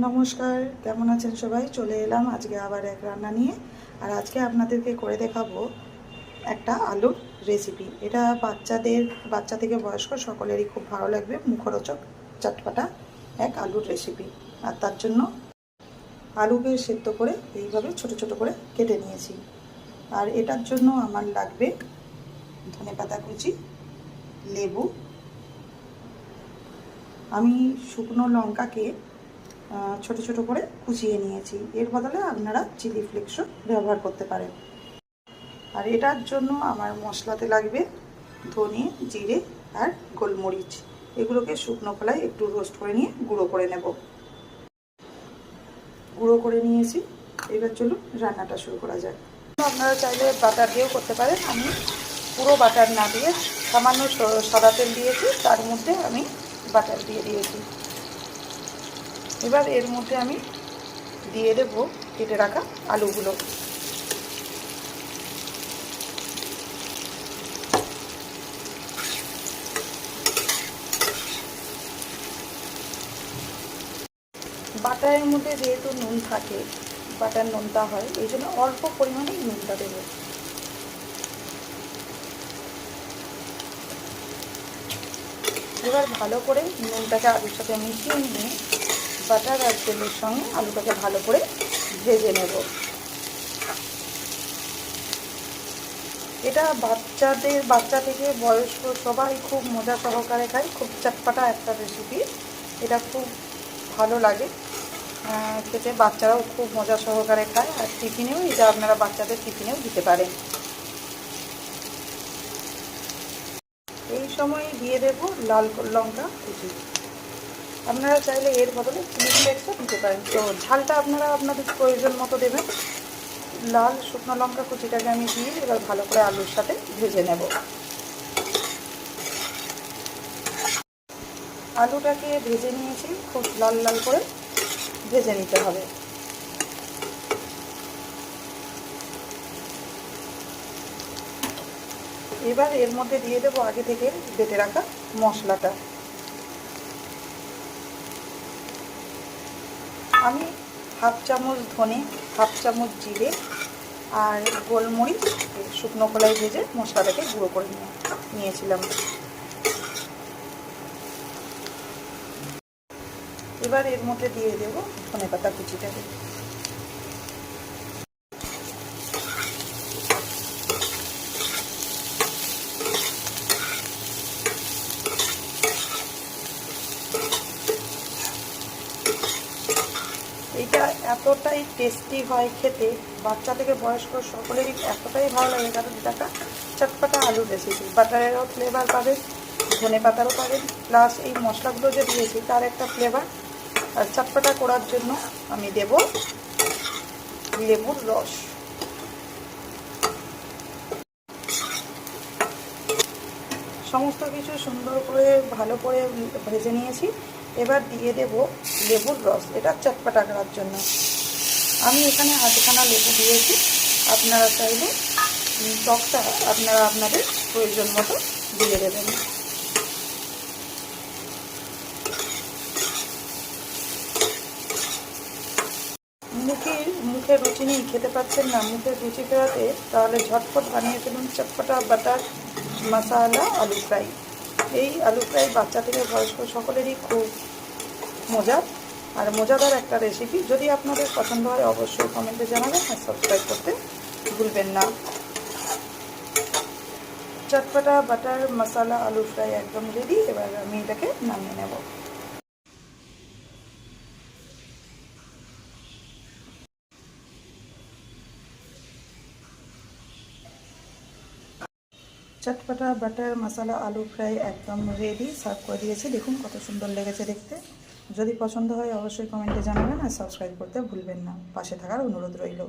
নমস্কার, কেমন আছেন সবাই? চলে এলাম আজকে আবার এক রান্না নিয়ে। আর আজকে আপনাদেরকে করে দেখাবো একটা আলুর রেসিপি। এটা বাচ্চা থেকে বয়স্ক সকলেরই খুব ভালো লাগবে, মুখরোচক চটপাটা এক আলুর রেসিপি। আর তার জন্য আলুকে সেদ্ধ করে এইভাবে ছোট ছোট করে কেটে নিয়েছি। আর এটার জন্য আমার লাগবে ধনেপাতা কুচি, লেবু, আমি শুকনো লঙ্কাকে ছোট ছোট করে কুচিয়ে নিয়েছি। এর বদলে আপনারা চিলি ফ্লেক্সও ব্যবহার করতে পারেন। আর এটার জন্য আমার মশলাতে লাগবে ধনে, জিরে আর গোলমরিচ। এগুলোকে শুকনো খোলায় একটু রোস্ট করে নিয়ে গুঁড়ো করে নেব। গুঁড়ো করে নিয়েছি, এবার চলুন রান্নাটা শুরু করা যায়। আপনারা চাইলে বাটার দিয়েও করতে পারেন। আমি পুরো বাটার না দিয়ে সামান্য সাদা তেল দিয়েছি, তার মধ্যে আমি বাটার দিয়ে দিয়েছি। এবার এর মধ্যে আমি দিয়ে দেব কেটে রাখা আলুগুলো। বাটারের মধ্যে যেহেতু নুন থাকে, বাটার নুনটা হয়, এই জন্য অল্প পরিমাণে নুনটা দেব। এবার ভালো করে নুনটাকে আলুর সাথে মিশিয়ে নিয়ে বাটার আর তেলের সঙ্গে আলুটাকে ভালো করে ভেজে নেব। এটা বাচ্চা থেকে বয়স্ক সবাই খুব মজা সহকারে খায়। খুব চটপাটা একটা রেসিপি, এটা খুব ভালো লাগে খেতে। বাচ্চারাও খুব মজা সহকারে খায়। আর টিফিনেও এটা আপনারা বাচ্চাদের টিফিনেও দিতে পারেন। এই সময় দিয়ে দেব লাল লঙ্কা কুচি। আপনারা চাইলে এর বদলে চিলি ফ্লেক্সও দিতে পারেন। তো ঝালটা আপনারা আপনাদের প্রয়োজন মতো দেবেন। লাল শুকনো লঙ্কা কুচিটাকে আমি দিয়ে এবার ভালো করে আলুর সাথে ভেজে নেব। আলুটাকে ভেজে নিয়েছি, খুব লাল লাল করে ভেজে নিতে হবে। এবার এর মধ্যে দিয়ে দেবো আগে থেকে বেটে রাখা মশলাটা। আমি হাফ চামচ ধনে, হাফ চামচ জিরে আর গোলমরিচ শুকনো খোলায় ভেজে মশলাটাকে গুঁড়ো করে নিয়েছিলাম। এবার এর মধ্যে দিয়ে দেব ধনেপাতা কুচিটাকে। এটা এতটাই টেস্টি হয় খেতে, বাচ্চা থেকে বয়স্ক সকলেরই এতটাই ভালো লাগে, কারণ এটা একটা চটপাটা আলুর রেসিপি। বাটারেরও ফ্লেভার পাবেন, ধনে পাতারও পাবেন, প্লাস এই মশলাগুলো যে দিয়েছি তার একটা ফ্লেভার। আর চটপাটা করার জন্য আমি দেব লেবুর রস। সমস্ত কিছু সুন্দর করে ভালো করে ভেজে নিয়েছি। এবার দিয়ে দেব লেবুর রস, এটা চটপাটা করার জন্য। আমি এখানে আধখানা লেবু দিয়েছি। আপনারা চাইলে টকটা আপনারা আপনাদের প্রয়োজন মতো দিয়ে দেবেন। মুখে রুচি নেই, খেতে পাচ্ছেন না, মুখে রুচি ফেরাতে তাহলে ঝটপট বানিয়ে ফেলুন চটপটা বাটার মশালা আলু ফ্রাই। এই আলু ফ্রাই বাচ্চা থেকে বয়স্ক সকলেরই খুব মজাদার একটা রেসিপি। যদি আপনাদের পছন্দ হয় অবশ্যই কমেন্টে জানাবেন আর সাবস্ক্রাইব করতে ভুলবেন না। চটপটা বাটার মশালা আলু ফ্রাই একদম রেডি। এবার আমি এটাকে নামিয়ে নেব। চটপটা বাটার মশালা আলু ফ্রাই একদম রেডি, সার্ভ করে দিয়েছি। দেখুন কত সুন্দর লেগেছে দেখতে। যদি পছন্দ হয় অবশ্যই কমেন্টে জানাবেন আর সাবস্ক্রাইব করতে ভুলবেন না। পাশে থাকার অনুরোধ রইল।